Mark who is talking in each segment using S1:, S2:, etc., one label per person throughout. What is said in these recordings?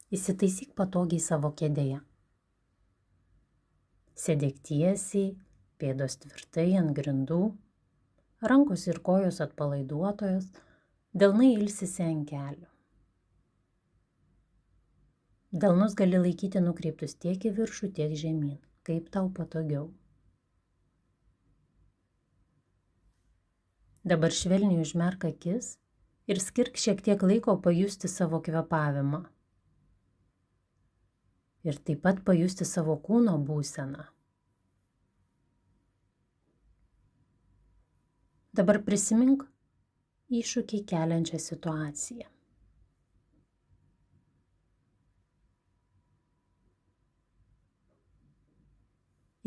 S1: Įsitaisyk patogiai savo kėdėje. Sėdėk tiesiai, pėdos tvirtai ant grindų, rankos ir kojos atpalaiduotojos, delnai ilsisi ant kelių. Delnus gali laikyti nukreiptus tiek į viršų, tiek žemyn, kaip tau patogiau. Dabar švelniai užmerk akis ir skirk šiek tiek laiko pajusti savo kvėpavimą. Ir taip pat pajusti savo kūno būseną. Dabar prisimink iššūkį keliančią situaciją.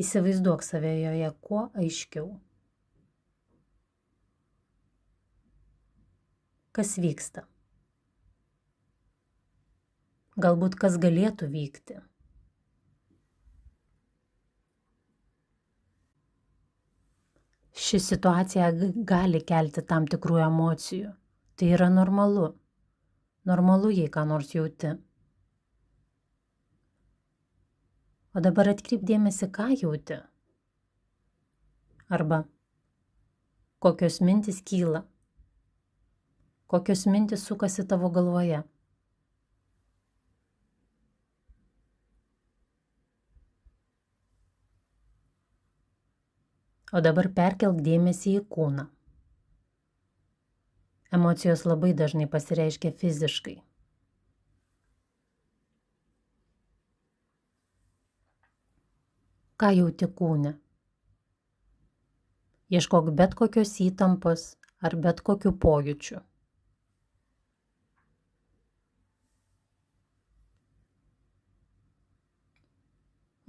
S1: Įsivaizduok save joje kuo aiškiau. Kas vyksta? Galbūt kas galėtų vykti? Ši situacija gali kelti tam tikrų emocijų. Tai yra normalu. Normalu, jei ką nors jauti. O dabar atkreip dėmesį, ką jauti. Arba kokios mintys kyla. Kokios mintys sukasi tavo galvoje. O dabar perkelk dėmesį į kūną. Emocijos labai dažnai pasireiškia fiziškai. Ką jauti kūne? Ieškok bet kokios įtampos ar bet kokių pojūčių.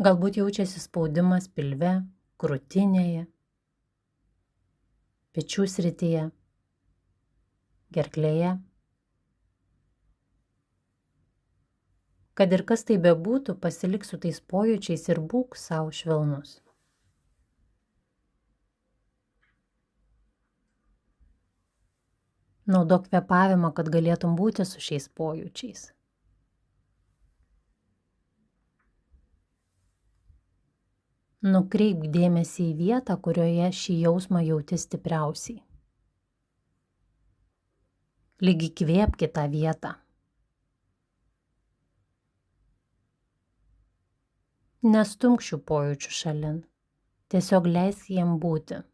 S1: Galbūt jaučiasi spaudimas pilve, krūtinėje, pečių srityje, gerklėje. Kad ir kas tai bebūtų, pasilik su tais pojūčiais ir būk sau švelnus. Naudok kvėpavimą, kad galėtum būti su šiais pojūčiais. Nukreipk dėmesį į vietą, kurioje šį jausmą jauti stipriausiai. Lyg įkvėpk į tą vietą. Nestumk šių pojūčių šalin. Tiesiog leisk jiem būti.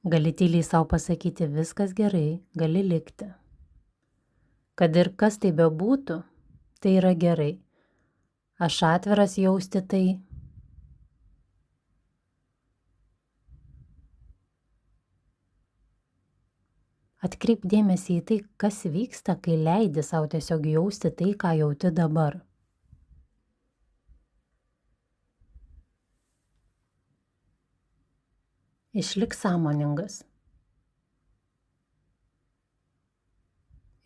S1: Gali tyliai savo pasakyti, viskas gerai, gali likti. Kad ir kas tai bebūtų, tai yra gerai. Aš atviras jausti tai. Atkreip dėmesį į tai, kas vyksta, kai leidi savo tiesiog jausti tai, ką jauti dabar. Išlik sąmoningas.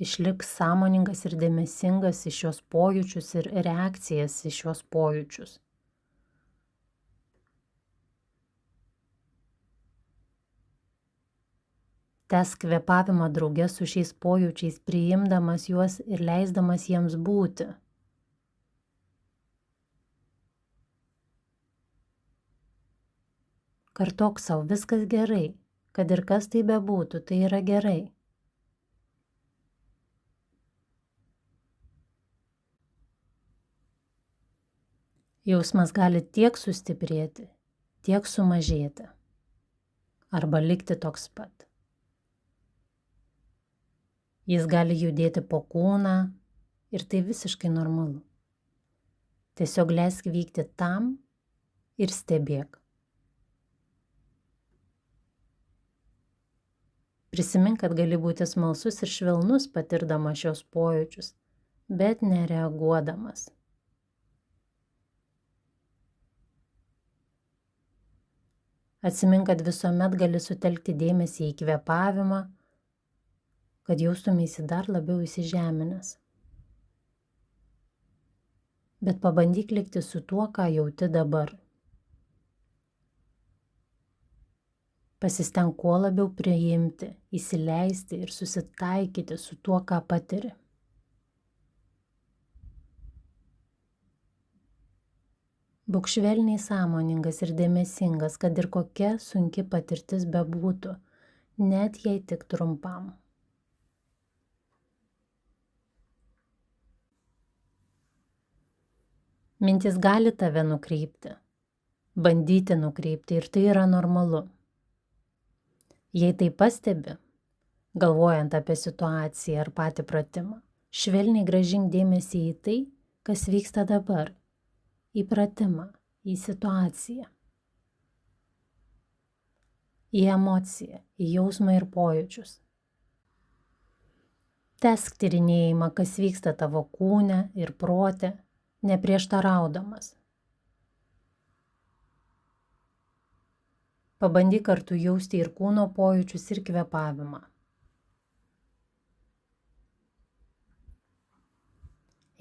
S1: Išlik sąmoningas ir dėmesingas į šios pojūčius ir reakcijas į šios pojūčius. Tęsk kvėpavimą drauge su šiais pojūčiais, priimdamas juos ir leisdamas jiems būti. Kartok sau, viskas gerai, kad ir kas tai bebūtų, tai yra gerai. Jausmas gali tiek sustiprėti, tiek sumažėti, arba likti toks pat. Jis gali judėti po kūną ir tai visiškai normalu. Tiesiog leisk vykti tam ir stebėk. Prisimink, kad gali būti smalsus ir švelnus patirdamas šios pojūčius, bet nereaguodamas. Atsimink, kad visuomet gali sutelkti dėmesį į kvėpavimą, kad jaustumėsi dar labiau įsižeminęs. Bet pabandyk likti su tuo, ką jauti dabar. Pasistenk kuo labiau priimti, įsileisti ir susitaikyti su tuo, ką patiri. Būk švelniai sąmoningas ir dėmesingas, kad ir kokia sunki patirtis bebūtų, net jei tik trumpam. Mintis gali tave nukreipti, bandyti nukreipti ir tai yra normalu. Jei tai pastebi, galvojant apie situaciją ar patį pratimą, švelniai grąžink dėmesį į tai, kas vyksta dabar, į pratimą, į situaciją, į emociją, į jausmą ir pojūčius. Tęsk tyrinėjimą, kas vyksta tavo kūne ir prote, neprieštaraudamas. Pabandyk kartu jausti ir kūno pojūčius ir kvėpavimą.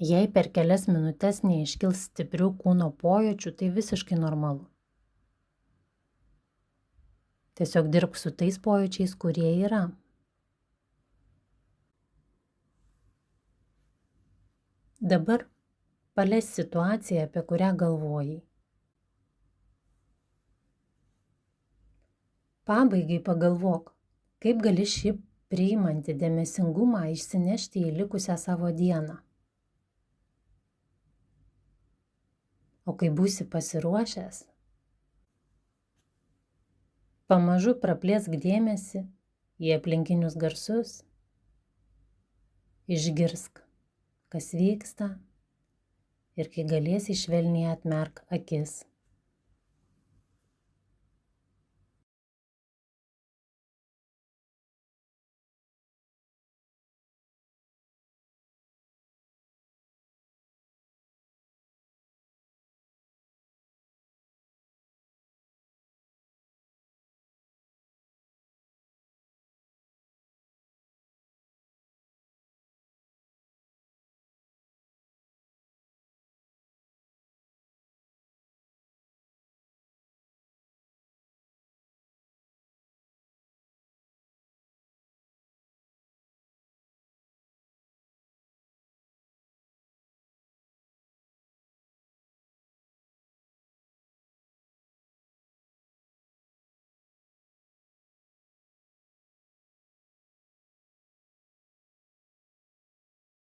S1: Jei per kelias minutes neiškils stiprių kūno pojūčių, tai visiškai normalu. Tiesiog dirbk su tais pojūčiais, kurie yra. Dabar paleisk situaciją, apie kurią galvojai. Pabaigai pagalvok, kaip gali šį priimantį dėmesingumą išsinešti į likusią savo dieną. O kai būsi pasiruošęs, pamažu praplėsk dėmesį į aplinkinius garsus, išgirsk, kas vyksta ir kai galėsi švelniai atmerk akis.